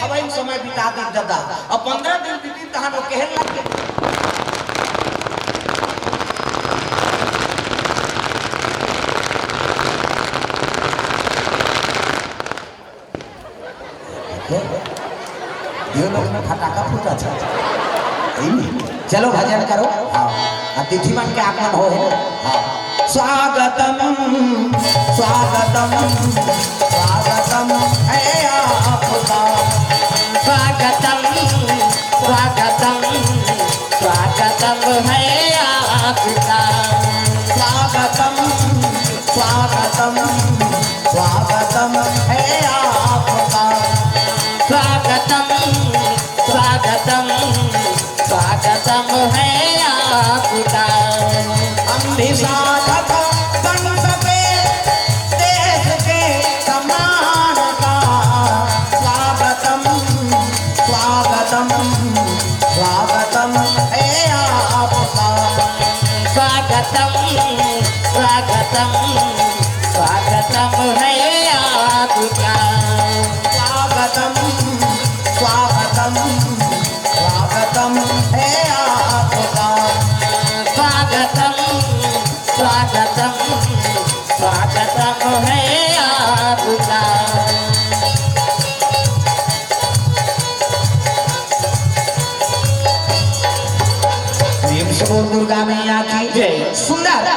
हवाई समय बिता दी दादा और 15 दिन बीती तहां वो कहन लगे ये लोग में फटाका फूटा था। चलो भजन करो। अतिथि बन के आगमन हो। स्वागतम स्वागतम स्वागतम है आपका। स्वागतम स्वागतम स्वागतम है आपका। स्वागतम स्वागतम स्वागतम है आपका। स्वागतम स्वागतम स्वागतम है आपका। हम भी साधक बन सके देश के सम्मान का। स्वागतम स्वागतम स्वागतम है आपका। स्वागतम स्वागतम स्वागतम है आपका। स्वागतम स्वागतम स्वागतम है आपका। स्वागतम स्वागतम स्वागतम है आपका। प्रेम से बोल दुर्गा मैया की जय। सुंदर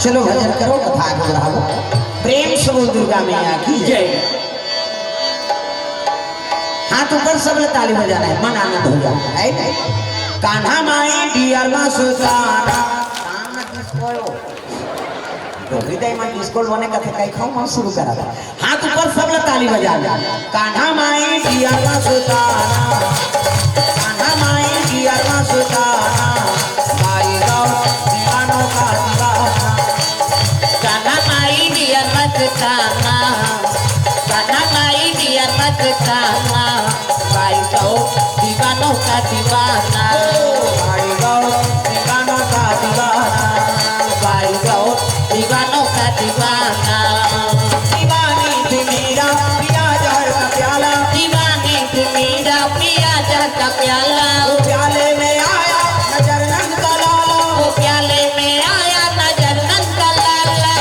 चलो भजन करो कथा दोहराओ। प्रेम से बोल दुर्गा मैया की जय। हाथ ऊपर सब ताली बजाना है, मन आनंद हो जाता है। कान्हा माई डियर मासुदाना कान्हा किसको तो हृदय में किसको बने कथे कई खाऊं हम शुरू करा था। हाथ ऊपर सब ताली बजाना। कान्हा माई डियर मासुदाना कान्हा माई डियर मासुदाना माई गाओ दीवानों का दीवाना। कान्हा माई डियर मस्ताना कान्हा माई डियर मस्ताना माई गाओ दीवानों का दीवाना। माई गाओ दीवानों का दीवाना। माई गाओ दीवानों का दीवाना। दीवानी थी मेरा पिया जहर का प्याला। दीवानी थी मेरा पिया जहर का प्याला। वो प्याले में आया नजर नंद का लाला। वो प्याले में आया नजर नंद का लाला।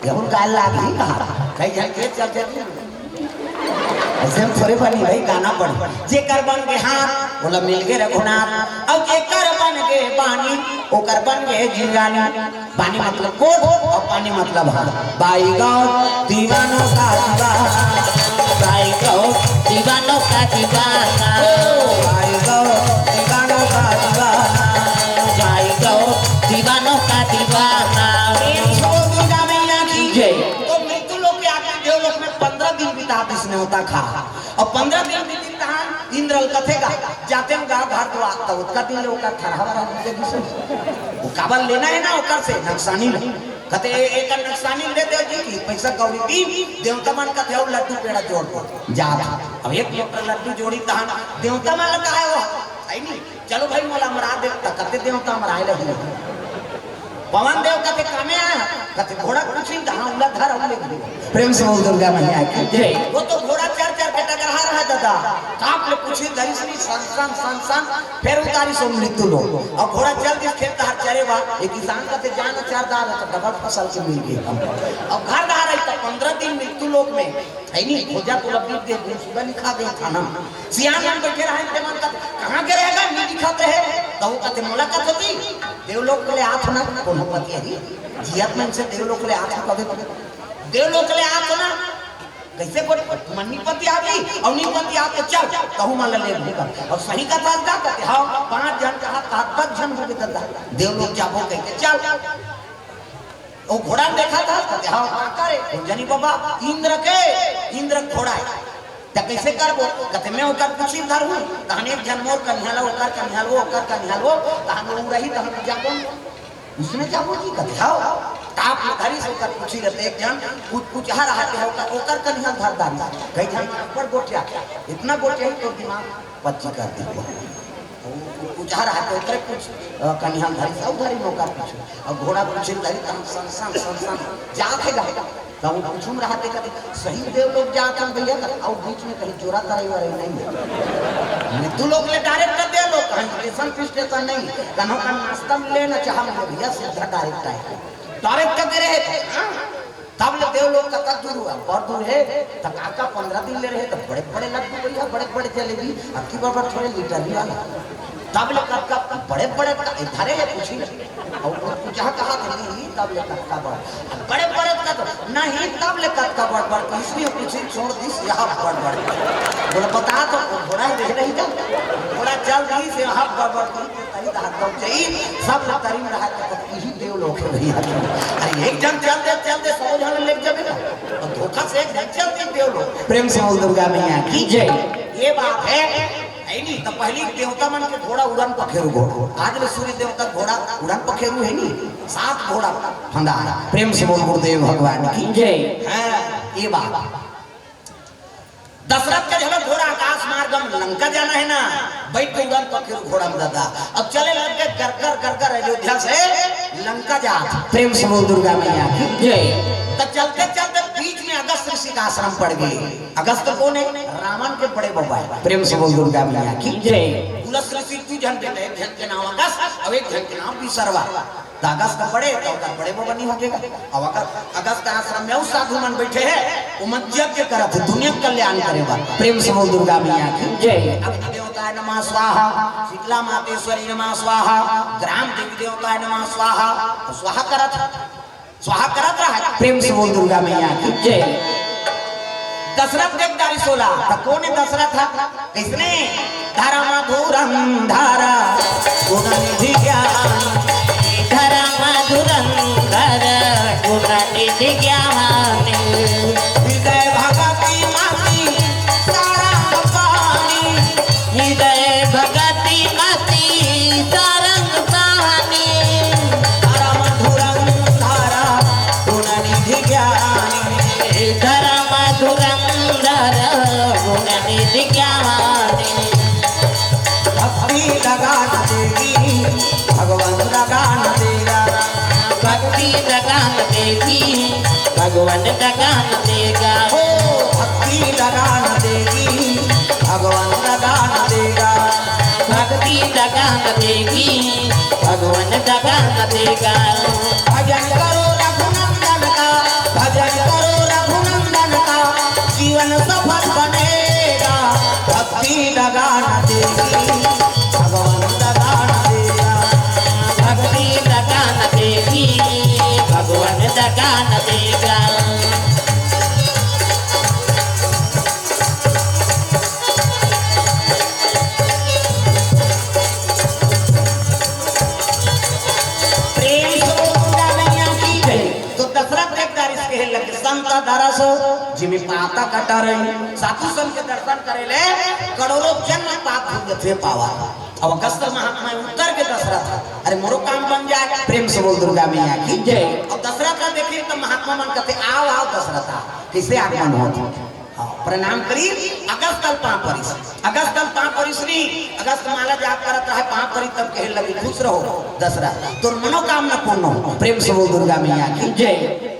यहुन काल लागी कहा कई झलके चल चल ऐसे हम थोड़े बनी भाई गाना पढ़। जे कर बन के हाथ बोला मिल के रघुनाथ। अब जे कर बन के पानी ओ कर बन के जिंगानी। पानी मतलब कोट और पानी मतलब हाथ। बाई गाँव दीवानों का दीवाना। बाई गाँव दीवानों का दीवाना। बाई गाँव दीवानों का दीवाना। बाई गाँव दीवानों का दीवाना। दुर्गा मैया की जय। तो मृत्यु लोग के आगे देवलोक में 15 दिन बिता इसने होता खा और 15 दिन बीती तहां इंद्रल कथेगा जाते हम गांव घर तो आता उसका दिन लोग का थरहवा रहते दिसो वो काबल लेना है ना ओकर से नक्सानी कते एक नक्सानी दे दे जी की पैसा कौड़ी दी देवता मन कथे और लड्डू पेड़ा जोड़ दो जा। अब एक लड्डू जोड़ी तहां देवता मन का है वो आई नहीं। चलो भाई मोला मरा दे कते देवता मराए लगे। पवन देव कते कामे आया कते घोड़ा कुछ नहीं कहां उला धर उले। प्रेम से बोल दुर्गा मैया की जय। वो तो घोड़ा चार चार के टकरा रहा था दादा काप ले पूछी दरिश्री संसन संसन फिर उतारी सो मृत्यु लो और घोड़ा चल दिस खेत हर चरे बा एक किसान का ते जान चारदार तो डबल फसल से मिल गई अब घर दार है तो 15 दिन मृत्यु लोक में है नहीं खोजा तो लबी दे सुबह लिखा गया था ना सियान मन बैठे रहे थे मन का कहां के रहेगा नहीं दिखाते है तो वो कहते मुलाकात होती देवलोक के लिए हाथ ना कौन पति है जियत में से देवलोक के लिए हाथ कभी देवलोक के लिए हाथ ना कैसे कोई मनीपति आ गई और नीपति आके चल कहूं मान ले और सही का था कहते हां 5 जन का 10 जन हो गए दादा देवलोक जाबो कहते चल वो घोड़ा देखा था कहते हां का करे जनी बाबा इंद्र घोड़ा है त कैसे करबो कहते मैं ओकर कुछ इधर हूं तहने एक जन मोर कन्हला ओकर कन्हलो तहन उ रही तहन जाबो उसने जाबो की कहते हां आप धरी से कर पूछी रहते एक जन कुछ आ रहा है ओकर कन्हल धरदार कई जन पर गोटिया इतना गोटिया तो दिमाग पच्ची कर दिया कुछ आ रहा है तो कुछ कन्हल धरी सब धरी मौका पूछो और घोड़ा पूछे धरी तम संसन जाखेगा तो वो पूछूम रहा थे कहते सही देव लोग जाता भैया और बीच में कहीं जोरा तराई वाले नहीं तू लोग ले डायरेक्ट कर दे लोग कहीं स्टेशन नहीं कन्हों का नाश्ता मिले ना चाह भैया सीधा डायरेक्ट आए डायरेक्ट कर रहे तब ले देव लोग का कब दूर हुआ बहुत दूर है तब काका 15 दिन ले रहे तो बड़े बड़े लड्डू भैया बड़े जलेबी अब की बार थोड़े लीटर भी वाला तब ले कब बड़े इधर है पूछी और कुछ कहा था नहीं तब ले का बड़े का नहीं तब ले का बड़ इसलिए पूछी छोड़ दी यहाँ बड़ बोला बता तो घोड़ा देख रही था घोड़ा चल रही से यहाँ बड़ सब तरी में रहा यही देव लोग है भैया अरे एक जन चलते सौ जन ले जावे और धोखा से एक जन चलते देव लोग प्रेम से बोल दुर्गा मैया की जय ये बात है नहीं तो पहली देवता मन के घोड़ा उड़न पखेरु घोड़ा आज ले सूर्य देवता घोड़ा उड़न पखेरु है नहीं 7 घोड़ा फंदा प्रेम से बोल गुरुदेव भगवान की जय हां ये बात दशरथ का झलक घोड़ा आकाश मार्गम लंका जाना है ना बैठ के उड़न पखेरु घोड़ा में दादा अब चले लग के कर अयोध्या से लंका जा प्रेम से बोल दुर्गा मैया की जय तो चलते बीच में अगस्त ऋषि का आश्रम पड़ गए अगस्त कौन है रावण के बड़े बाबा है प्रेम से बोल दुर्गा मैया की जय तुलस ऋषि 2 जन बेटे एक जन के नाम अगस्त और एक जन के नाम विसर्वा तो अगस्त बड़े तो बड़े बाबा नहीं होगेगा अब अगस्त आश्रम में उस साधु मन बैठे हैं वो यज्ञ करत दुनिया कल्याण करेगा प्रेम से बोल दुर्गा मैया की जय अग्नि देवताय नमः स्वाहा शीतला मातेश्वरी नमः स्वाहा ग्राम देवी देवताय नमः स्वाहा स्वाहा करत रहा प्रेम से बोल दुर्गा मैया की जय दशरथ देवदारी 16 तो कौन है दशरथ इसने धारा मधुरम धारा गुणनिधि ज्ञान धरा मधुरं धर गुणनिधि ज्ञान हृदय भगति मति सारंग पानी हृदय भगति मति सारंग पानी धारा मधुरं धारा गुणनिधि ज्ञान धरा मधुरं धर गुणनिधि ज्ञान भक्ति लगान देगी भगवान लगान देगा भक्ति लगान देगी भगवान लगान देगा हो भक्ति लगान देगी भगवान लगान देगा भक्ति लगान देगी भगवान लगान देगा भजन करो रघुनंदन का भजन करो रघुनंदन का जीवन सफल बनेगा भक्ति लगान देगी भगवान लगान देगा भक्ति लगान देगी भगवान लगान देगा प्रेम से दुर्गा मैया की जय तो दशरथ देवदार इसके लगे संत दरस जिमे पाता कटा रही साधु संत के दर्शन करे ले करोड़ों जन्म पाप भुगत थे पावा अब अगस्त महात्मा उत्तर के दशरथ अरे मोरो काम बन जाए प्रेम से बोल दुर्गा मैया की जय अब दशरथ का देखिए तो महात्मा मन कहते आओ दशरथ कैसे आगमन हो प्रणाम करी अगस्त परिश्री अगस्त माला जाप करत रहे 5 परी तब कहे लगी खुश रहो दशरथ तोर मनोकामना पूर्ण हो प्रेम से बोल दुर्गा मैया की जय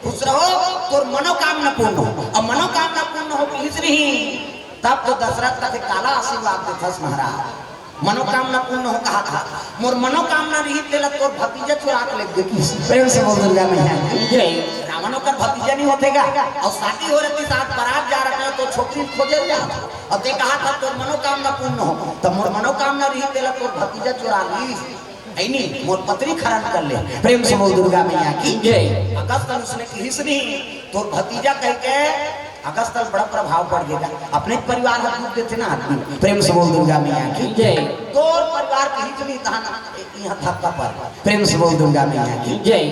खुश रहो तोर मनोकामना पूर्ण हो और मनोकामना पूर्ण हो इसलिए तब तो दशरथ का काला आशीर्वाद देथस महाराज मनोकामना पूर्ण हो कहा था मोर मनोकामना रही तेला तोर भतीजा चुरा के ले देखी प्रेम से बोल दुर्गा मैया जय रावणों का भतीजा नहीं होतेगा और शादी हो रही साथ बारात जा रहे तो छोकरी खोजे जा और ते कहा था तोर मनोकामना पूर्ण हो तो मोर मनोकामना रही तेला तोर भतीजा चुरा ली ऐनी मोर पत्री खरण कर ले प्रेम से बोल दुर्गा मैया की जय अगस्त उसने कही सुनी तोर भतीजा कह के अगस्त बड़ा प्रभाव पड़ गया अपने परिवार का दूध देते ना आदमी प्रेम से बोल दुर्गा मैया की जय तोर परिवार की हित नहीं कहा यहाँ थक्का पर प्रेम से बोल दुर्गा मैया की जय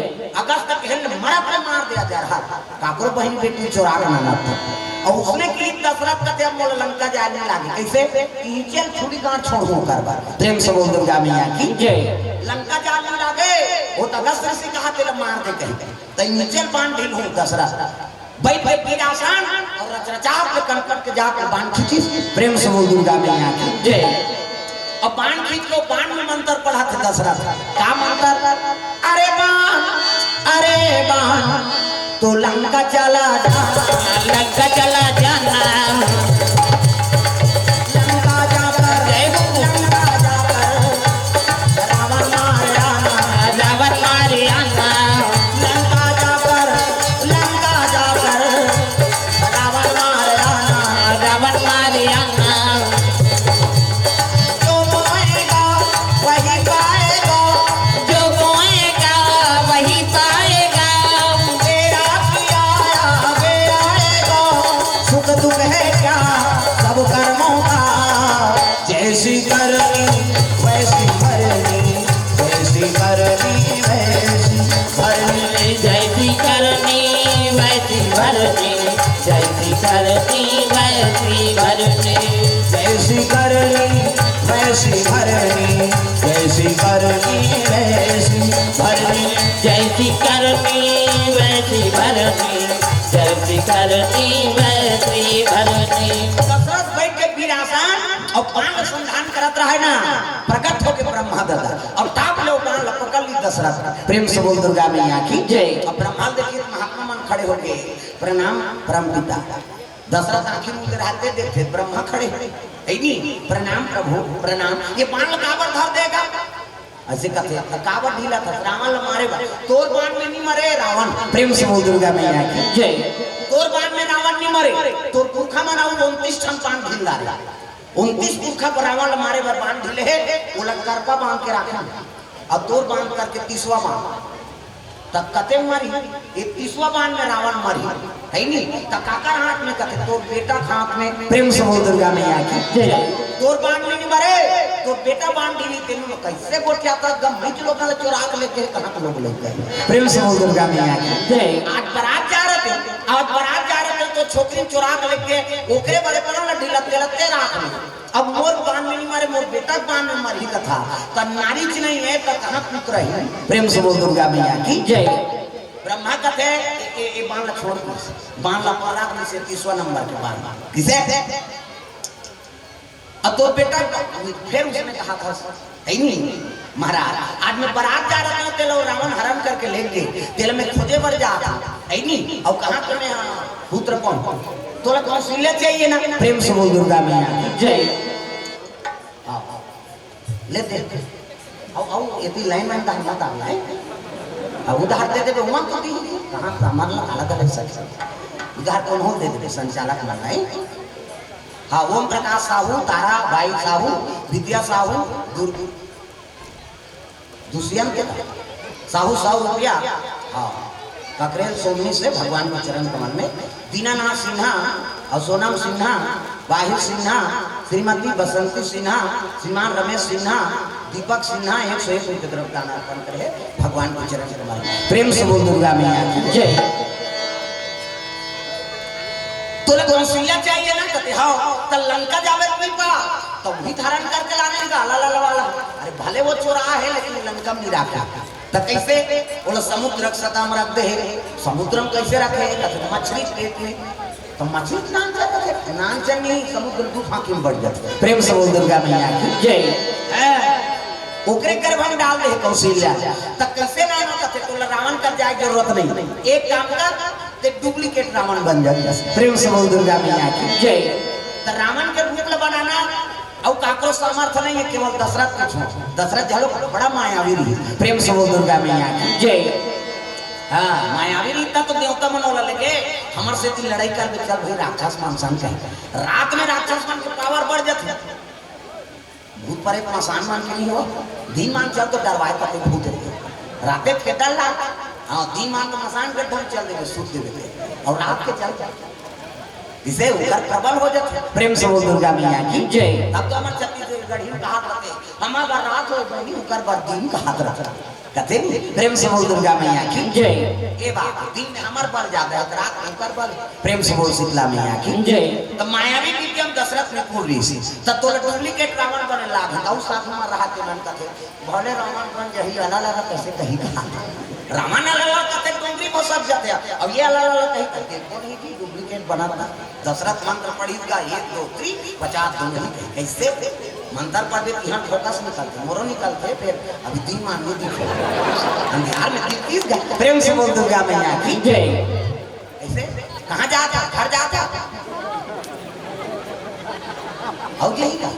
अगस्त कहल मरा पे मार दिया जा रहा काकरो बहन बेटी चुरा के ना था और उसने की दशरथ का ते मोल लंका जाने लगे कैसे चल छुरी गांठ छोड़ हो कर बार प्रेम से बोल दुर्गा मैया की जय लंका जाने लगे वो अगस्त से कहा तेरा मार दे कहीं तई नीचे बांध ढील हो दशरथ बैठ बैठ के आसान और रचरचाव के कनकट के जाकर बाण खींची प्रेम से बोल दुर्गा मैया की जय और बाण खींच लो बाण में मंत्र पढ़ा था दशरथ का मंत्र अरे बाण तो लंका चला लंका चला जाना लंका जाकर लंका जाकर रावण मार आना रावण मारे आना लंका जाकर रावण मार आना रावण मारे आना जो बोएगा वही पाएगा जो बोएगा वही पाएगा मेरा किया आएगा सुख दुख है क्या सब कर्मों का जैसी करनी वैसी भरनी वैसी करनी वैसी भरनी जैसी करनी वैसी भरनी जैसी करनी वैसी भरनी जैसी करनी वैसी भरनी जैसी करनी वैसी भरनी जैसी करनी वैसी भरनी जैसी करनी वैसी भरनी दशरथ बैठ के वीर आसान और बाण संधान करत रहे ना प्रकट होके ब्रह्मा दादा और टाप ले बाण पकड़ ली दशरथ प्रेम से बोल दुर्गा मैया की जय अब ब्रह्मा देखिए महात्मा मन खड़े हो गए प्रणाम परम पिता दशरथ आखिर मुझे रहते देखते ब्रह्मा खड़े ऐनी प्रणाम प्रभु प्रणाम ये बाण काबर धर देगा ऐसे कहते काबर ढीला था रावण मारेगा तोर बाण में नहीं मरे रावण प्रेम से बोल दुर्गा मैया की जय तोर बाण में रावण नहीं मरे तोर पुरखा मनाऊ 29 ठन बाण ढील डाला 29 पुरखा पर रावण मारे पर बाण ढीले है वो लग करपा बांध के रखा अब तोर बांध करके 30वां बाण तब कते मारी ये 30वां बाण में रावण मरी है नहीं तब काका हाथ में कते तोर बेटा हाथ में प्रेम से बोल दुर्गा मैया की जय तोर बाण में नहीं मरे तो बेटा बाण ढीली तेनु कैसे गोट आता गम नहीं लोग चुरा के लेके कहां के लोग लेके प्रेम से बोल दुर्गा मैया की जय आज बारात जा रहे थे तो छोकरी चुरा के लेके ओकरे वाले पर ना ढीला तेलते रात में अब मोर बाण में नहीं मारे मोर बेटा बाण में मरी कथा त नारी च नहीं है त कहां पुत्र है प्रेम से बोल दुर्गा मैया की जय ब्रह्मा कहते ये बाण ला छोड़ बाण ला पराग में से 30वां नंबर के बाण किसे अब तो बेटा फिर उसने कहा था है नहीं महाराज आज मैं बारात जा रहा हूँ तेलो रावण हरण करके लेंगे तेल में खोजे पर जा रहा है नहीं और कहाँ पे मैं पुत्र कौन तोला कौशल्य चाहिए ना प्रेम से बोल दुर्गा मैया जय ले दे आओ यदि लाइन में दान मत आना है अब उधार दे दे उमा तो दी कहाँ सामान अलग अलग सच उधार कौन हो दे दे संचालक बनना है हाँ ओम प्रकाश साहू तारा भाई साहू विद्या साहू दुष्यंत साहू रुपया हाँ ककरेल सोमनी से भगवान के चरण कमल में दीनानाथ सिन्हा और सोनम सिन्हा बाहिर सिन्हा श्रीमती बसंती सिन्हा श्रीमान रमेश सिन्हा दीपक सिन्हा 101 रुपये तरफ दान अर्पण करे भगवान के चरण कमल में प्रेम से बोल दुर्गा मैया की जय तोले कौशल्या चाहिए ना कहते हाँ तो लंका जावे तो भी धारण करके लाने का ला वाला अरे भले वो चोरा है लेकिन लंका में नहीं रखा तो कैसे बोलो समुद्र रक्षता में रख दे समुद्र में कैसे रखे कहते मछली पेट में तो मछली स्नान करते नान नहीं समुद्र तू फांकी में बढ़ जाते प्रेम से बोल दुर्गा मैया की जय ओकरे गर्भ में डाल दे कौशल्या तो कैसे ना कहते तो रावण कर जाए जरूरत नहीं एक काम कर ते डुप्लीकेट रावण बन जाए प्रेम से बोल दुर्गा मैया की जय तो रावण के रूप में बनाना और काको सामर्थ्य नहीं है, केवल दशरथ के छो। दशरथ जलो बड़ा मायावी रही, प्रेम से बोल दुर्गा मैया की जय। हाँ मायावी रीता तो देवता मनोला लगे हमार से ती लड़ाई कर चल भाई राक्षस मानसान का रात में राक्षस मान के पावर बढ़ जाते भूत पर एक मसान मान के नहीं हो दिन मान चल तो डरवाए पते भूत रात के डर ला हाँ दिन मान तो मसान के ढंग चल देवे सूत देवे और रात के चल इसे ऊपर प्रबल हो जाते प्रेम से बोल दुर्गा मैया की जय। अब तो हमारे छत्तीसगढ़ी का हाथ रखे हमारा रात हो बनी ऊपर बार दिन का हाथ रखे कहते प्रेम से बोल दुर्गा मैया की जय। ये बात दिन में हमार पर जाता है रात में ऊपर बल प्रेम से बोल शीतला मैया की जय। तो मायावी विद्यम दशरथ में पूरी सी तब तो डुप्लीकेट रावण बने लाभ और साथ में रहा के मन का थे भले रावण बन जही अला लगा कैसे कही कहा रावण अला लगा कहते डोंगरी में सब जाते हैं अब ये अला लगा कही कहते बोली की डुप्लीकेट बना था दशरथ मंत्र पढ़ी का 1 2 3 50 डोंगरी कैसे मंत्र पढ़ के यहाँ फोकस निकलते मोरो निकलते फिर अभी दिन मान नहीं दिखे अंधियार में 30 गए प्रेम से बोल दुर्गा मैया की जय। ऐसे कहाँ जाता घर जाता और यही का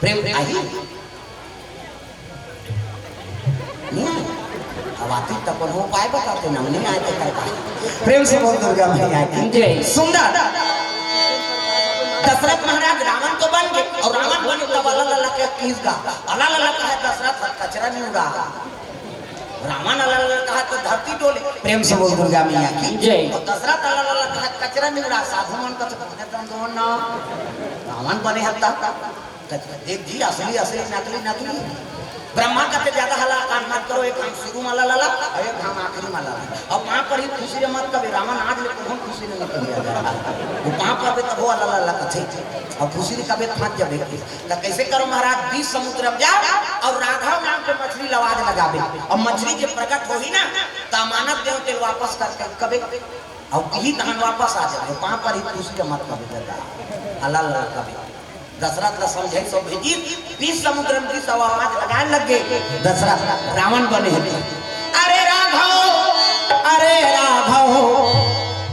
प्रेम आई नहीं अब आती तब हो पाए बताते ना नहीं आए तो प्रेम से बोल दुर्गा मैया की जय। सुंदर दशरथ महाराज रावण तो बन गए और रावण बने तब अल्लाह अल्लाह के किस का अल्लाह अल्लाह का है दशरथ कचरा नहीं उड़ा रावण अल्लाह अल्लाह का है तो धरती डोले प्रेम से बोल दुर्गा मैया की जय। और दशरथ अल्लाह अल्लाह का है कचरा नहीं उड़ा साधु मन का तो ना रावण बने हत्ता देख जी असली असली नकली नकली ब्रह्मा कहते ज्यादा हला कान मत करो एक हम शुरू माला लाला और एक हम आखिरी माला अब वहां पर ही खुशी मत कभी रावण आज लेकिन हम खुशी नहीं कभी वो वहां पर भी तब वो अल्लाह अल्लाह कथे और खुशी कभी थक जब तो कैसे करो महाराज 20 समुद्र में जा और राघव नाम के मछली लवाज लगावे और मछली जब प्रकट होगी ना तो अमानत देव तेल वापस करके कभी और यही धान वापस आ जाए वहां पर ही खुशी मत कभी अल्लाह अल्लाह कभी दशरथ का समझे सब भेजी 20 समुद्र में 20 आवाज लगाने लग गए दशरथ रावण बने अरे राघव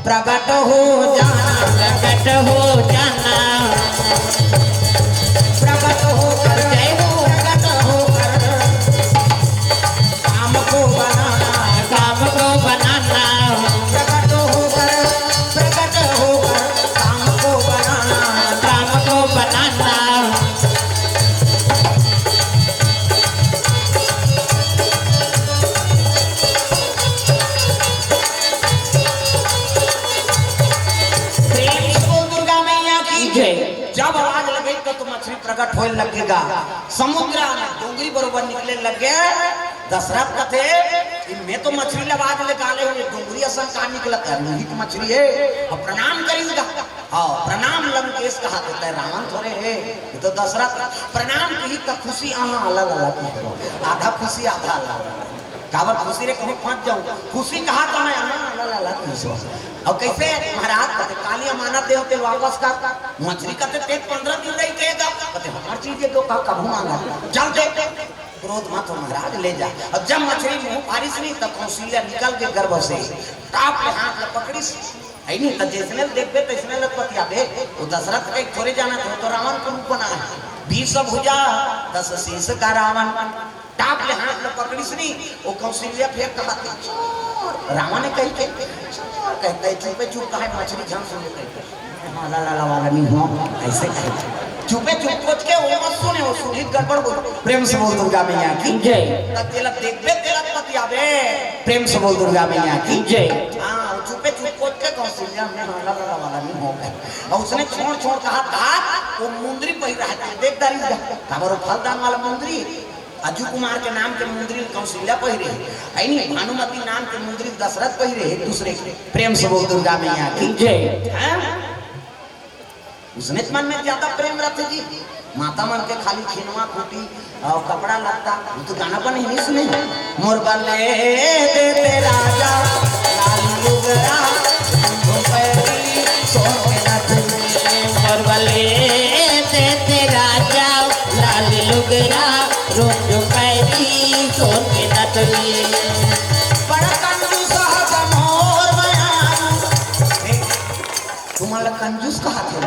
प्रकट हो जाना प्रकट हो जाना प्रकट हो कर जय हो प्रकट हो कर काम को बनाना काम को बनाना प्रकट हो कर काम को बनाना काम को बनाना जब आवाज लगे तो मछली प्रकट होने लगेगा समुद्र में डोंगरी बरोबर निकले लगे दशरथ कथे इनमें तो मछली लवाज निकाले हुए डोंगरी असन कहा निकला लोहित मछली है और प्रणाम करेगा हाँ प्रणाम लंकेश कहा देता है रावण थोड़े है ये तो दशरथ प्रणाम की तो खुशी अलग अलग आधा खुशी आधा अलग काबर खुशी रे कहीं फंस जाऊं खुशी कहा तो मैं और कैसे महाराज कहते काली अमानत दे होते वापस का मछली कहते पेट 15 दिन नहीं देगा कहते हर चीज ये तो कबू मांगा चल दे क्रोध मत महाराज ले जा अब जब मछली मुंह फारिश नहीं तब कौशल्या निकल के गर्भ से टाप के हाथ में पकड़ी है नहीं तो जिसने देखबे तो इसने लग पतिया बे वो दशरथ के थोड़े जाना तो रावण को रूप बना है 20 भुजा 10 शीश का रावण टाप ले हाथ में पकड़ी सुनी वो कौशल्या फिर कहा रावण ने कही के कहते चुपे चुप कहा मछली झम सुन कहते हां ला ला ला वाला नहीं हो ऐसे कहे चुपे चुप सोच के वो मत सुने वो सुनी गड़बड़ बोल प्रेम से बोल दुर्गा मैया की जय तब तेला देखबे तेला पति आवे प्रेम से बोल दुर्गा मैया की जय हां चुपे चुप सोच के कौशल्या हमने हां ला ला वाला नहीं हो गया और उसने छोड़ कहा वो मुंदरी पहिर रहा है देख दारी खबर फलदान वाला मुंदरी अजू कुमार के नाम के मुंदरी कौशल्या पहिरे है नहीं भानुमति नाम के मुंदरी दशरथ पहिरे है दूसरे प्रेम से बोल दुर्गा मैया की जय उसने मन में ज्यादा प्रेम रखते जी माता मन के खाली खिनवा खूटी और कपड़ा लगता वो तो गाना पर नहीं सुने मोर बल्ले दे राजा लाल लुगरा दोपहरी सोने नथनी और बले देते राजा लाल लुगरा रोज पैदी सोन के नटली बड़ा कंजूस है मोर बयान तुम्हारा कंजूस कहा थे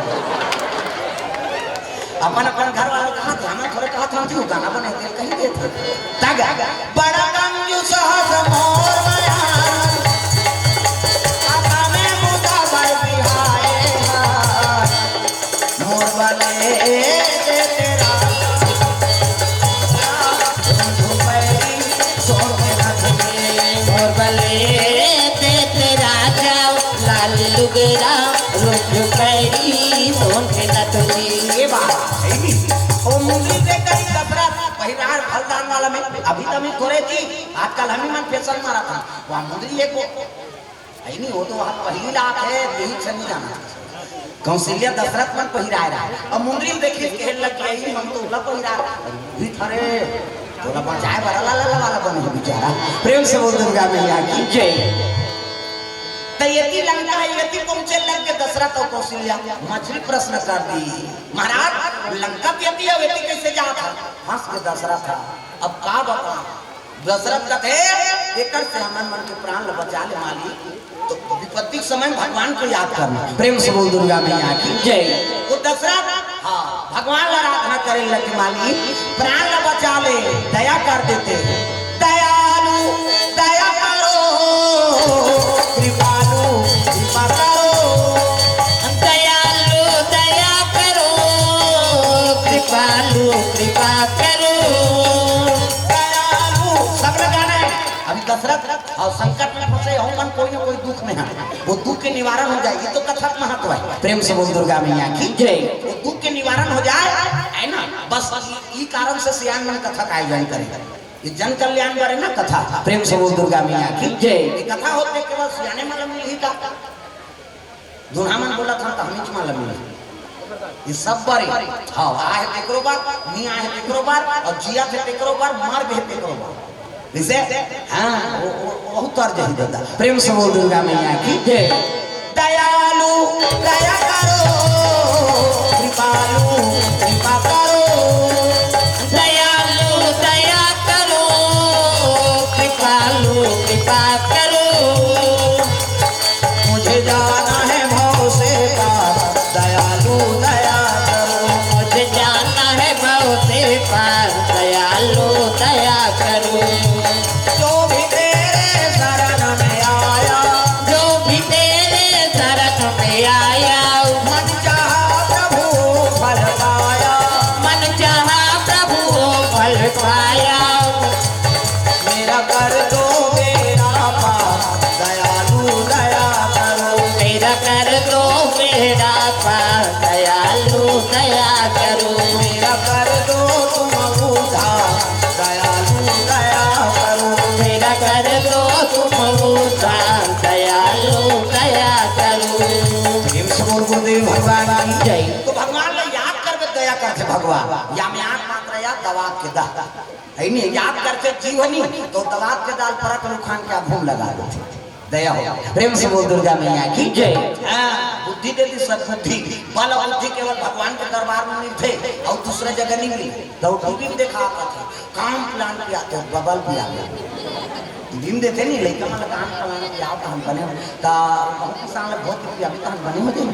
अपन अपन घर वाले कहा थे हमें थोड़े कहा था क्यों गाना बने थे कहीं दे थे तागा बड़ा कंजूस हस मोर बयान आता में मुदा भाई बिहाए मोर वाले तेरा मोर बले ते तेरा जाओ लाल लुगरा रोज पैरी सोन के नथुनी ये बात है नहीं ओ मुंडी से कहीं कपड़ा पहिरार फलदान वाला में अभी तो मैं करे थी आजकल हम ही मन फैशन मारा था वहां मुंडी एक को है नहीं वो तो वहां पहली लाख है यही से नहीं जाना कौशल्या दशरथ मन पहिरा रहा अब मुंडी देखिए खेल लग गई हम तो उला पहिरा भी थारे थोड़ा बचाए वाला वाला बने हो बेचारा प्रेम से बोल दुर्गा मैया की जय तैयती लंका यति पहुंचे लग के दशरथ और कौशल्या मछली प्रश्न कर दी महाराज लंका यति और यति कैसे जा था हंस के दशरथ था अब का बता दशरथ का थे एकर से हमन मन के प्राण ल बचा ले माली तो विपत्ति के समय भगवान को याद करना प्रेम से बोल दुर्गा मैया की जय वो दशरथ हाँ भगवान ला आराधना करे लगे माली प्राण ल बचा ले दया कर देते दयालु दया करो कृपालु कृपा करो दयालु दया करो कृपालु कृपा करो दयालु सब लगाना है अभी दशरथ और संकट में फंसे हो मन कोई ना कोई दुख में है वो दुख के निवारण हो जाए ये तो कथा का महत्व है प्रेम से बोल दुर्गा मैया की जय वो दुख के निवारण हो जाए है ना बस ये कारण से सियान मन कथा का आयोजन करेगा ये जन कल्याण बारे ना कथा प्रेम से बोल दुर्गा मैया की जय ये कथा होते केवल सियाने मालूम नहीं था दुल्हा मन बोला था तो हमें मालूम नहीं ये सब बारे हाँ आए तेकरो बार नहीं आए तेकरो बार और जिया थे तेकरो बार मार भी तेकरो बार जैसे हाँ वो तर्ज ही देता प्रेम से बोल दुर्गा मैया की जय दयालु दया करो कृपालु कृपा करो दयालु दया करो कृपालु कृपा करो मुझे जाना है भाव से पार दयालु दया करो मुझे जाना है भाव से पार दयालु दया करो जो भी तेरे शरण में आया जो भी तेरे शरण में आया मन चाहा प्रभु फल पाया मन चाहा प्रभु फल पाया मेरा कर दो मेरा पार दयालु दया करो मेरा कर दो मेरा पार दयालु दया करो मेरा कर दो तुम उद्धार दयालु दया करो मेरा कर दो तुम उद्धार दयालु दया करो प्रेम से बोल गुरुदेव भगवान की जय तो भगवान ने याद करके दया करके भगवान या में आग मात्रा या दवा के दा है नहीं याद करके जीवनी तो दवा के दाल परक रुखान के भूम लगा दो दया हो प्रेम से बोल दुर्गा मैया की जय बुद्धि देती सब बुद्धि बल और बुद्धि केवल भगवान के दरबार में मिलते और दूसरे जगह नहीं मिली तो टीवी में देखा थे काम प्लान किया तो बबल भी आ गया टीवी में देते नहीं लेकिन मतलब काम प्लान किया तो हम बने तो बहुत किसान लोग बहुत रुपया अभी तो हम बने होते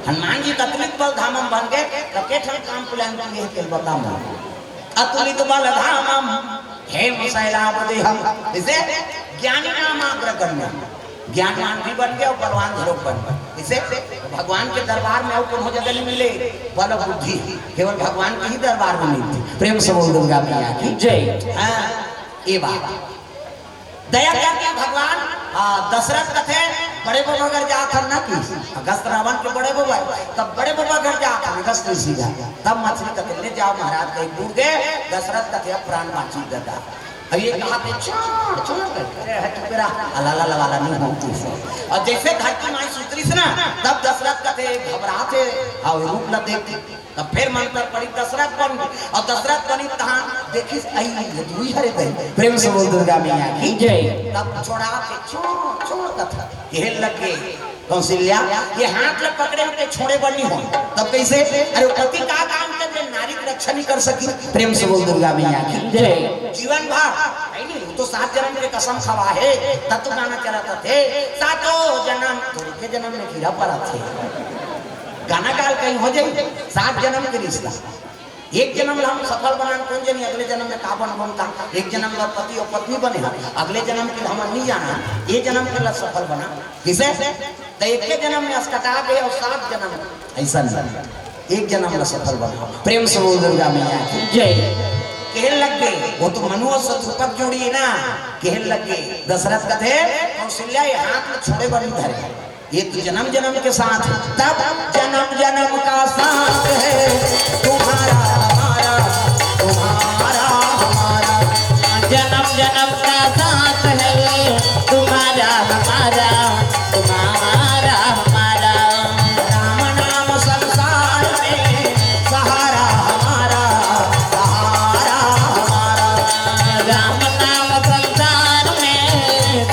हनुमान जी तकलीफ बल धामम बन गए तो के ठन काम प्लान किए के बता मैं अतुलित बल धामम हे शैलापति हम इसे ज्ञानी नाम अग्रगण्य ज्ञानवान भी बन गया और बलवान ध्रुव बन गए इसे भगवान के दरबार में और कौन जगह नहीं मिले बल बुद्धि केवल भगवान के ही दरबार में मिलती प्रेम से बोल दुर्गा मैया की जय हाँ ये बात दया करके भगवान दशरथ कथे बड़े बाबा घर जाकर ना की अगस्त रावण के बड़े बाबा तब बड़े बाबा घर जाकर अगस्त सीधा तब मछली कथे ले जाओ महाराज कहीं दूर गए दशरथ कथे प्राण बाची देता अब ये कहा थे छोड़ छोड़ अरे हट मेरा अलाला वाला नहीं हो तू और जैसे घर की माई सुतरी से ना तब दशरथ कथे घबराते और रूप न देखते तब फिर मन पर पड़ी दशरथ बन और दशरथ बनी तहां देखी आई दुई हरे गए प्रेम से बोल दुर्गा मैया की जय तब छोड़ा के छोड़ छोड़ कथा ये लगे कौशल्या ये हाथ लग पकड़े होते छोड़े बनी हो तब कैसे अरे पति का काम करके नारी की रक्षा नहीं कर सकी प्रेम से बोल दुर्गा मैया की जय जीवन भर है नहीं तो 7 जन्म के कसम खवा है तब तो गाना चलाता थे 7 जन्म थोड़े के जन्म में गिरा पड़ा थे गाना गाल कहीं हो जाए 7 जन्म के रिश्ता। एक जन्म में हम सफल बनान कौन जनी, अगले जन्म में का बनता। एक जन्म में पति और पत्नी बने हैं, अगले जन्म के हम नहीं जाना, ये जन्म के लिए सफल बना किसे तो एक के जन्म में अस्कटा गए और 7 जन्म ऐसा नहीं, एक जन्म में सफल बना। प्रेम से बोल दुर्गा मैया की जय। कहने लग गए वो तो मनु और शत्रुपत जोड़ी है ना, कहने लग गए दशरथ कथे कौशल्या ये हाथ में छोड़े बनी धरे, ये तो जन्म जन्म के साथ, तब जन्म जन्म का साथ है तुम्हारा हमारा, तुम्हारा हमारा, जन्म जन्म का साथ है तुम्हारा हमारा, तुम्हारा हमारा। राम नाम संसार में सहारा हमारा, सहारा हमारा, राम नाम संसार में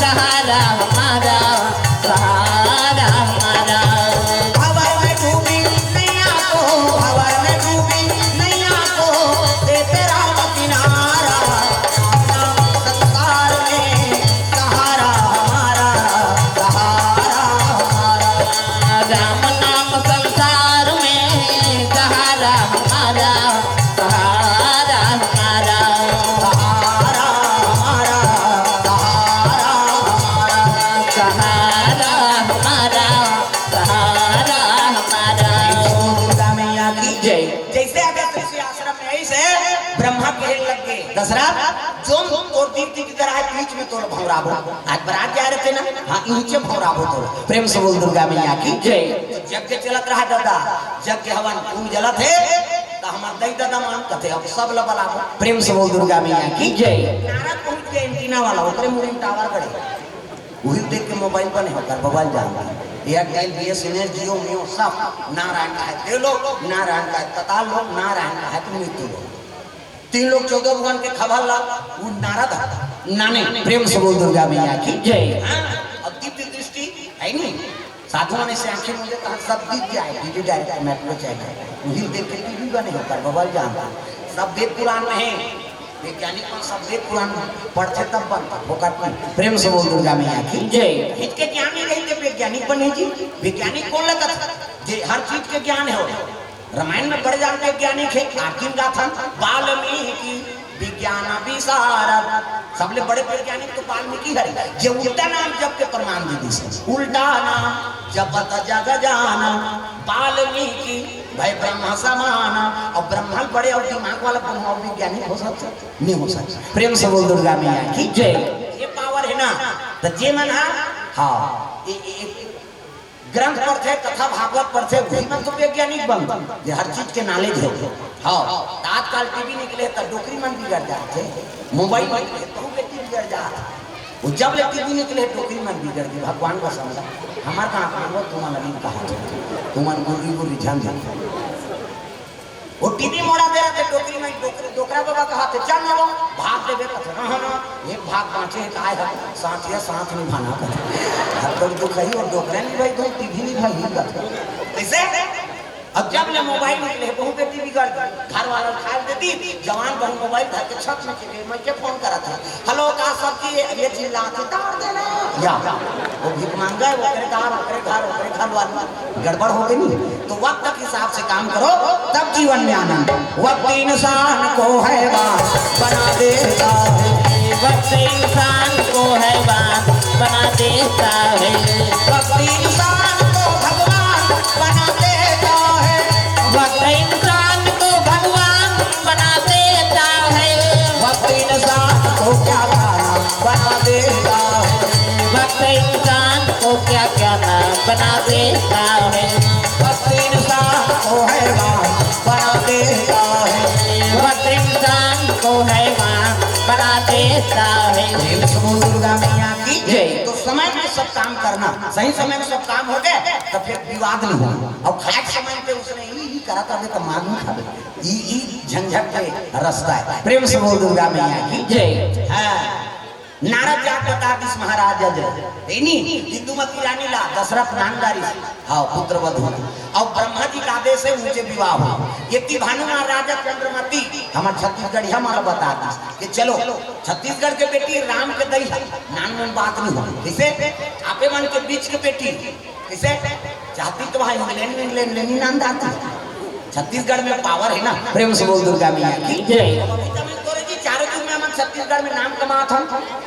सहारा हमारा, सहारा हमारा। भंवर में डूबी नैया को, भंवर में डूबी नैया को देते राम किनारा, नाम संसार में सहारा हमारा, सहारा हमारा, राम नाम संसार में सहारा हमारा, सहारा हमारा, सहारा हमारा, सहारा हमारा, सहारा हमारा, सहारा हमारा। दुर्गा मैया की जय। जैसे अगर तुलसी आश्रम में ऐसे ब्रह्मा कहने लग गए दशरथ जो तोर दीप्ति की तरह बीच में तोर भौराबो, आज बारात जा रहे थे ना, हाँ नीचे भौराबो तोर। प्रेम से बोल दुर्गा मैया की जय। यज्ञ चलत रहा दादा, यज्ञ हवन खूब जलत है तो हमार दई दादा मान कथे अब सब लबलाबो। प्रेम से बोल दुर्गा मैया की जय। नारद पहुंच गए एंटीना वाला, ओकरे मुड़ी में टावर गड़े, वही देख के मोबाइल पर नहीं होकर मोबाइल जान एयरटेल बीएसएनएल जियो मियो सब नारायण का है, ते लोग नारायण का है, तताल लोग नारायण का है, तुम मृत्यु लोग 3 लोग 14 भगवान के खबर ला वो नारद नाने। प्रेम से बोल दुर्गा मैया की जय। अब दिव्य दृष्टि है नहीं, साधुओं ने से आंखें मुझे कहा सब दिख जाए, डीडी डायरेक्ट मेट्रो चाहिए, वही देख के टीवी बने होकर मोबाइल जानता, सब वेद पुराण में है, वैज्ञानिक को सब वेद पुराण पढ़ते तब बनता होकर। प्रेम से बोल दुर्गा मैया की जय। इसके ज्ञान नहीं रही थे वैज्ञानिक बने जी, वैज्ञानिक कौन लगा जे हर चीज के ज्ञान है। रामायण में बड़े जानते वैज्ञानिक है, आकिम गाथा वाल्मीकि विज्ञान विशारद, सबले बड़े वैज्ञानिक तो वाल्मीकि है, जे उल्टा नाम जब के प्रमाण दे दी से उल्टा नाम जपत जग जाना, वाल्मीकि भाई ब्रह्मा समाना, और ब्रह्मा बड़े और दिमाग वाला ब्रह्मा वैज्ञानिक हो सकता नहीं हो सकता। प्रेम से बोल दुर्गा मैया की जय। ये पावर है ना तो जे मन हाँ ग्रंथ पर थे, कथा भागवत पर थे, वही में तो वैज्ञानिक बनता जे हर चीज के नॉलेज है। हाँ आजकल टीवी निकले तो डोकरी मन बिगड़ जाते, मोबाइल में निकले तो बेटी बिगड़ जाता, वो जब ले टीवी निकले डोकरी मन बिगड़ गई। भगवान को समझा हमार कहाँ पागल तुम्हारा लगी कहा तुम्हारे गुरु गुरु ध्यान दे, वो टीवी मोड़ा दे रहा थे डोकरी में, डोकरा बाबा कहा थे चल ना भाग दे कहते हाँ ना एक भाग बाँचे काय है साथ या साथ में भाना कहते हर कोई दुख है और डोकरा नहीं भाई तो टीवी नहीं भाई ही कहते ऐसे। अब जब ले मोबाइल निकले बहु बेटी बिगड़ गई, घर वाला खा देती, जवान बहन मोबाइल धर के छत में चले, मैं क्या फोन करा था हेलो का सब्जी ये चिल्ला के तार देना या वो भीख मांग गए, वो करे दार ओकरे घर वाला गड़बड़ हो गई। तो वक्त के हिसाब से काम करो तब जीवन में आनंद। वक्त इंसान को हैवान बना देता है, वक्त इंसान को हैवान बना देता है, वक्त इंसान को भगवान बना देता है, वक्त इंसान को भगवान बना देता है, वक्त इंसान को क्या खाना बना देता है, वक्त इंसान को क्या क्या नाम बना देता है, वक्त इंसान को हैवान बना देता है, वक्त इंसान को हैवान बना देता है। प्रेम से बोल दुर्गा मैया की जय। तो समय में सब काम करना, सही समय में सब काम हो गए तो फिर विवाद नहीं होगा। और खाए समय पे उसने ही करा था तो मालूम था ई झंझट के रास्ता है। प्रेम से बोल दुर्गा मैया की जय। हाँ नारद जात बता दिस महाराज इंदुमती रानी ला दशरथ नामदारी हाँ पुत्र वधु और ब्रह्मा जी का आदेश है उनसे विवाह हुआ। ये भानु महाराजा चंद्रमती हमारे छत्तीसगढ़ हमारा बता दिस कि चलो छत्तीसगढ़ के बेटी राम के दई नाम में बात नहीं हुई, किसे आपे मन के बीच के बेटी किसे चाहती तो वहाँ इंग्लैंड लेनी नाम आता। छत्तीसगढ़ में पावर है ना, प्रेम से बोल दुर्गा मैया की जय। चारों युग में हम छत्तीसगढ़ में नाम कमा था।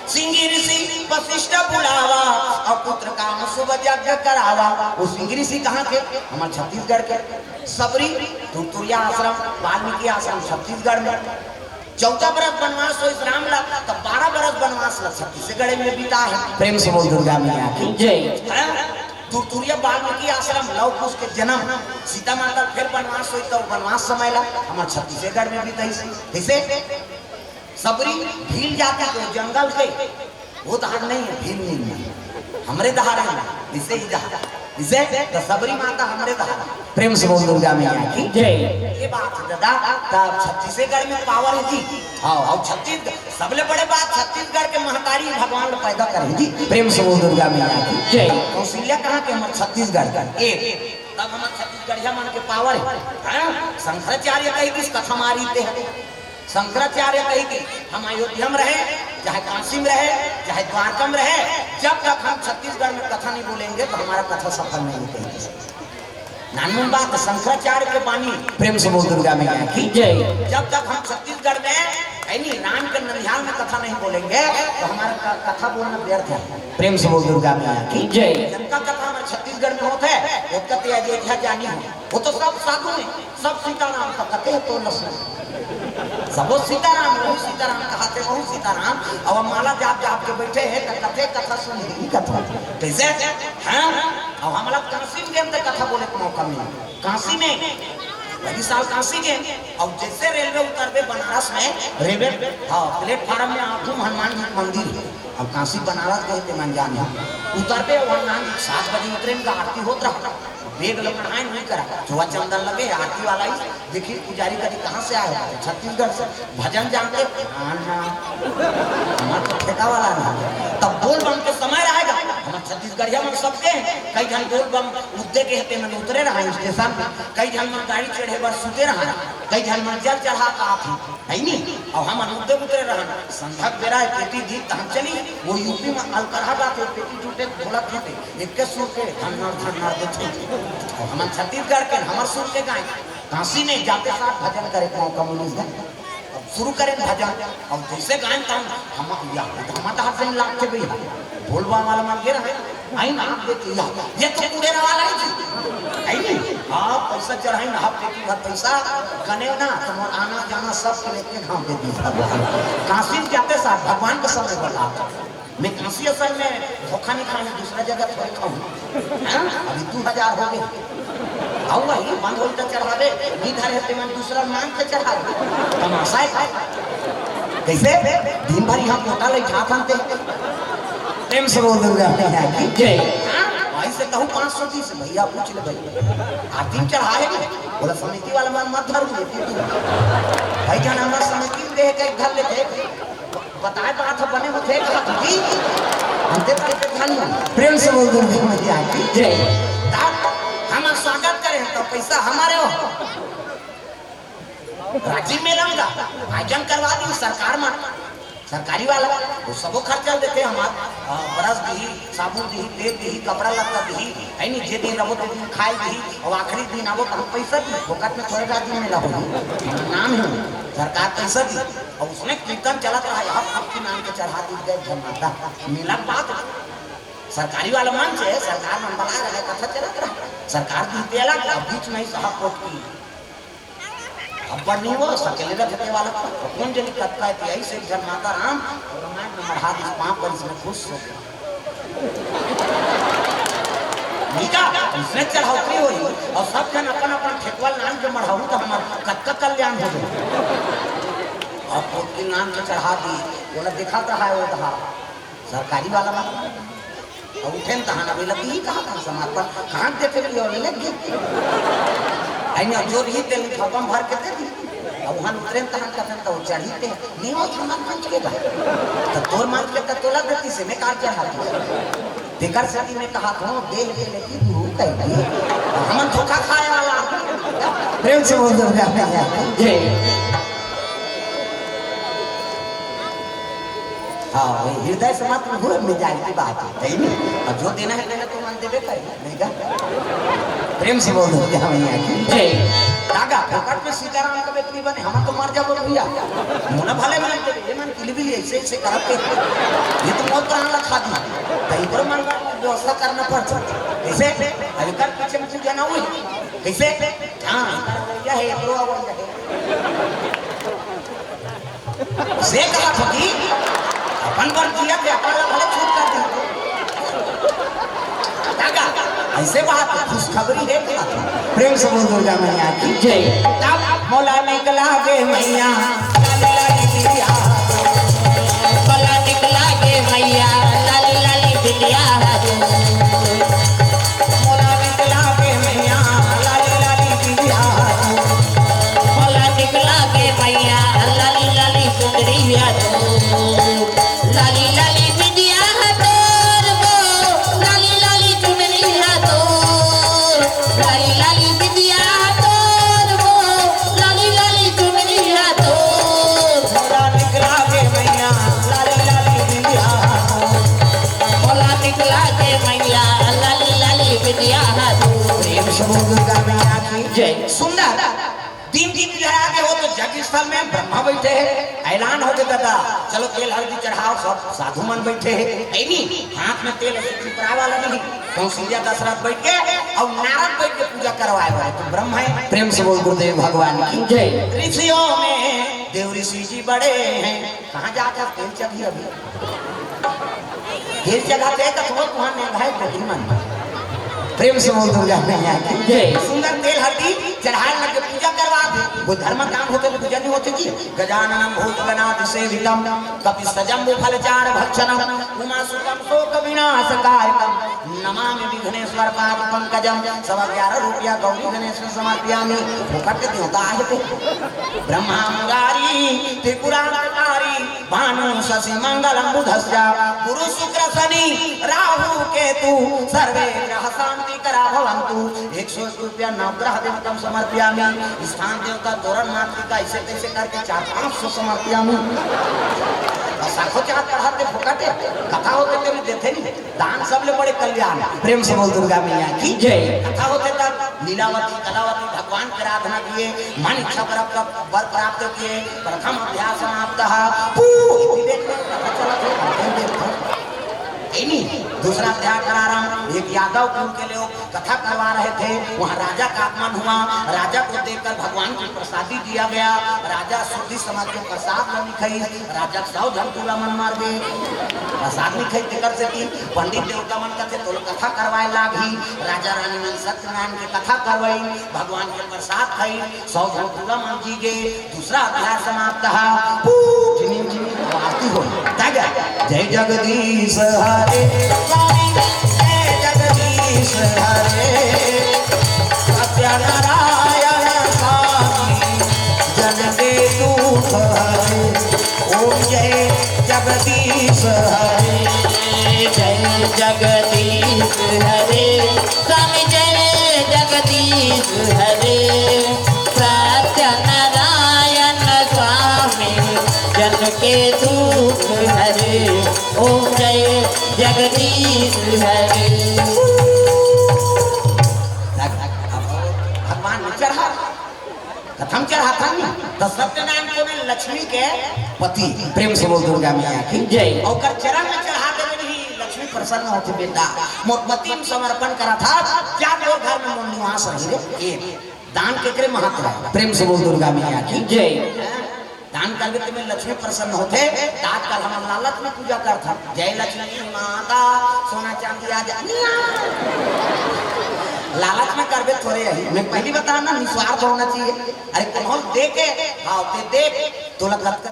सिंगी ऋषि वशिष्ठ बुलावा और पुत्र काम शुभ यज्ञ करावा। वो सिंगी ऋषि कहाँ के? हमारे छत्तीसगढ़ के। सबरी तुतुरिया आश्रम वाल्मीकि आश्रम छत्तीसगढ़ में। 14 बरस वनवास हुई राम ला, तब 12 बरस वनवास छत्तीसगढ़ में बीता है। प्रेम से बोल दुर्गा मैया की जय। तुतुरिया वाल्मीकि आश्रम लव कुश के जन्म सीता माता फिर वनवास हुई तो वनवास समय ला हमारे छत्तीसगढ़ में भी कैसे सबरी भील जाती तो जंगल के वो दहाड़ नहीं है, भील नहीं है, हमरे दहाड़ है इसे ही दहाड़ इसे तो सबरी माता हमरे दहाड़। प्रेम से बोल दुर्गा मैया की जय। ये बात है दादा, तब छत्तीसगढ़ में पावर है जी। हाँ और छत्तीसगढ़ सबले बड़े बात छत्तीसगढ़ के महतारी भगवान पैदा करेंगी। प्रेम से बोल दुर्गा मैया की जय। कौशल्या कहाँ के? हमारे छत्तीसगढ़ का एक तब हमारे छत्तीसगढ़िया मन के पावर है। शंकराचार्य कही किस कथा मारी थे, शंकराचार्य कही कि हम अयोध्या में रहे चाहे काशी में रहे चाहे द्वारका में रहे, जब तक हम छत्तीसगढ़ में कथा नहीं बोलेंगे तो हमारा कथा सफल नहीं होगी। नानमुन बात शंकराचार्य के बानी। प्रेम से बोल दुर्गा मैया की जय। जब तक हम छत्तीसगढ़ में यानी राम के ननिहाल में कथा नहीं बोलेंगे तो हमारा कथा बोलना व्यर्थ है। प्रेम से बोल दुर्गा मैया की जय। जिनका कथा हमारे छत्तीसगढ़ में होता है वो कहते अयोध्या जानी हो, वो तो सब साधु है, सब सीताराम का कहते हैं तो लक्ष्मण सबो सीताराम वही सीताराम कहते वही सीताराम। अब हम माला जाप जाप के बैठे हैं तो कथे कथा सुनी कथा कैसे हाँ। अब हमारा काशी में गए कथा बोले का मौका मिला, काशी में पहली साल काशी के और जैसे रेलवे उतरबे बनारस में रेलवे हाँ प्लेटफार्म में आठों हनुमान जी मंदिर है। अब काशी बनारस गए थे मन जाने उतरबे हनुमान जी 7 बजे उतरे का आरती होत रहा, बेग लपटाए नहीं करा, चुहा चंदन लगे आरती वाला ही देखिए पुजारी कभी कहाँ से आया है? छत्तीसगढ़ से। भजन जानते हमारे तो ठेका वाला ना, तब बोल बम के समय रहेगा हमारे छत्तीसगढ़िया में सबके हैं। कई जन बोल बम उद्दे के हेते में उतरे रहा स्टेशन पे, कई जन में गाड़ी चढ़े बस सुते रहा, कई जन में जल चढ़ा का आप है नहीं और हम मुद्दे उतरे रहा। संध्या बेरा पेटी दी हम चली वो यूपी में अलकरहा गाते पेटी टूटे ढोलक थे एक के सुर के धन्ना देते हम छत्तीसगढ़ के हमारे सुर के गाय काशी में जाते साथ भजन करे मौका मिली शुरू करें भजन। अब जैसे गायन हम हमारा हाथ से लाग के भैया बोलवा वाला मन गिर है आई ना आप देती ये तो पूरे वाला है आई नहीं आप पैसा चढ़ाई ना आप देती भर पैसा कने ना तुम आना जाना सब के लेके घाम देती काशी में जाते साथ भगवान का समय बढ़ा। मैं काशी असल में धोखा नहीं खाऊं, दूसरा जगह थोड़ी खाऊं। अभी 2000 हो गए आऊंगा ही बंद हो तो चढ़ा दे इधर है मैं दूसरा मांग के चढ़ा दे तमाशा है कैसे दिन भर यहाँ मोटा ले खा खाते प्रेम से बोल दूंगा जय। भाई से कहूँ 520 भैया पूछ ले भाई आरती चढ़ाए बोला समिति वाला मन मत धरू भाई जान हमारा समिति में देख के घर लेते बताए बात बने होते हम प्रेम से बोल दूंगा जय। हम स्वागत करें तो पैसा हमारे हो राजीव में रहूंगा आयोजन करवा दी सरकार में सरकारी वाला वो सबो खर्चा देते हमारा ब्रश दी साबुन दी तेल दी कपड़ा लत्ता दी है नहीं जे दिन रहो तो दिन खाए दी और आखिरी दिन आवो तो पैसा दी फोकट में थोड़े दिन में लगो नाम है सरकार पैसा दी और उसमें कीर्तन चलत रहा यहाँ आपके नाम के चढ़ा दी गए जमाता मिला बात सरकारी वाला मंच है सरकार मन बना रहा कथा चलत रहा सरकार दी अलग बीच में साहब कोट की अब नहीं हो सकेले रखने वाला कौन जल्दी करता है यही से जन माता राम रामायण में मढ़ा दी 5 पर इसमें खुश हो मीठा इसमें चढ़ाउतरी हो और सब जन अपन अपन ठेकवाल नाम के मढ़ाऊ तो हमारा कत्का कल्याण हो गए और कोट के नाम के चढ़ा दी बोला देखा रहा है वो रहा सरकारी वाला और उठे कहा ना बोला ही कहा था समर्पण कहाँ देते लग गए जो भी तेल खपम भर के दे दी अब वहाँ उतरे तहन का तो चढ़ी पे नहीं हो हमार मंच के भाई तो तोर मंच के तोला देती से मैं कार चढ़ा देकर सदी में कहा था देह के लेती तू कही हम धोखा खाए वाला प्रेम से बोल दो जय हाँ वही हृदय से मत हुए मिजाज की बात है नहीं। अब जो देना है देना तो मान देवे करेगा नहीं का प्रेम से बोल दो भैया की जय दागा फोकट में सीताराम का बेटी बने हम तो मर जाओ भैया मुना भले मान दे ये मन किल भी ऐसे ऐसे करते ये तो बहुत प्राण रखा दी कहीं पर मन व्यवस्था करना पड़ता कैसे अभी कर पीछे में पूजा ना हुई कैसे हाँ यह है प्रो आवाज है से कहा ठगी अपन पर किया कि अपन भले छूट कर दी दागा ऐसे बात खुशखबरी है प्रेम से बोल दुर्गा मैया की जय मौला निकला गे मैया भला निकला के मैया लाली लाली बिटिया मौला निकला गे मैया लाली लाली बिटिया भला निकला के मैया लाली लाली सुंदरिया लाली लाली बिटिया तोर वो लाली लाली चुनरिया तोर लाली लाली बिटिया तोर वो लाली लाली चुनरिया तोर मौला निकला गे मैया लाली लाली बिटिया भला निकला के मैया लाली लाली बिटिया प्रेम से बोल दुर्गा मैया की जय सुंदर दिन दिन लहरा के हो तो जग स्थल में ब्रह्मा बैठे हैं ऐलान हो गया दादा चलो तेल हल्दी चढ़ाओ सब साधु मन बैठे हैं नहीं हाथ में तेल ऐसे चिपरा वाला नहीं कौशल्या दशरथ बैठ के और नारद बैठ के पूजा करवाए हुए तो ब्रह्म है प्रेम से बोल गुरुदेव भगवान की जय ऋषियों में देव ऋषि जी बड़े हैं कहाँ जाकर तेल चढ़ी अभी तेल चढ़ाते तो वहाँ नहीं भाई गति मन प्रेम से बोल दुर्गा मैया की जय सुंदर तेल हल्दी चढ़ाए लग के पूजा करवा दे वो धर्म काम होते तो पूजा नहीं होती जी गजाननम भूतगणाध सेवितम कपिस्तजम्बु फलचार भक्षणम उमासुतम शोक विनाशकारकम नमामि विघ्नेश्वर पाद पंकजम 11.5 रुपया गौरी गणेश समर्पयामि फोकट के देवता है ते ब्रह्मा मुरारी त्रिपुरारी भानु शशि मंगलम बुधस्य गुरु शुक्र शनि राहु केतु सर्वे ग्रह शांति करा भवन्तु 101 रुपया नवग्रह देवतम समर्पयामि स्थान देवता तोरण मातृका ऐसे तैसे करके 400-500 समर्पयामि साखो चार पढ़ाते फुकाते कथा होते तेरे देते नहीं दान सब ले बड़े कल्याण प्रेम से बोल दुर्गा मैया की जय कथा होते तब लीलावती कलावती भगवान की आराधना किए मन इच्छा वर प्राप्त किए प्रथम अध्याय समाप्त दूसरा अध्याय करा रहा हूँ एक यादव कुल के लोग कथा करवा रहे थे वहाँ राजा का आगमन हुआ राजा को देखकर भगवान की प्रसादी दिया गया राजा शुद्धि समझ के प्रसाद नहीं खाई राजा 100 जन पूरा मन मार गए प्रसाद नहीं खाई दिक्कत से की पंडित देवता मन का थे तो लोग कथा करवाए लागी राजा रानी मन सत्यनारायण की कथा करवाई भगवान के प्रसाद खाई 100 जन पूरा मन जी गए दूसरा अध्याय समाप्त आरती हो जय जगदीश हरे जय जगदीश हरे सत्यनारायण स्वामी जन दे दुख हरे ओम जय जगदीश हरे जय जगदीश हरे स्वामी जय जगदीश हरे सत्यनारायण स्वामी जन के दुख हरे ओम जय जगदीश हरे भगवान ने चढ़ा कथम चढ़ा था तो सत्यनारायण को ने लक्ष्मी के पति प्रेम से बोल दुर्गा मैया की जय और चरण में चढ़ा के नहीं लक्ष्मी प्रसन्न होती बेटा मोटमती में समर्पण करा था क्या तो घर में मन निवास रही रे दान के करे महत्व प्रेम से बोल दुर्गा मैया की जय दान करके तुम्हें लक्ष्मी प्रसन्न होते आजकल हम लालच में पूजा करता जय लक्ष्मी माता सोना चांदी आ जा लालच में करके थोड़े यही मैं पहली बता ना निस्वार्थ होना चाहिए अरे कौन दे के हाँ देख तो लगता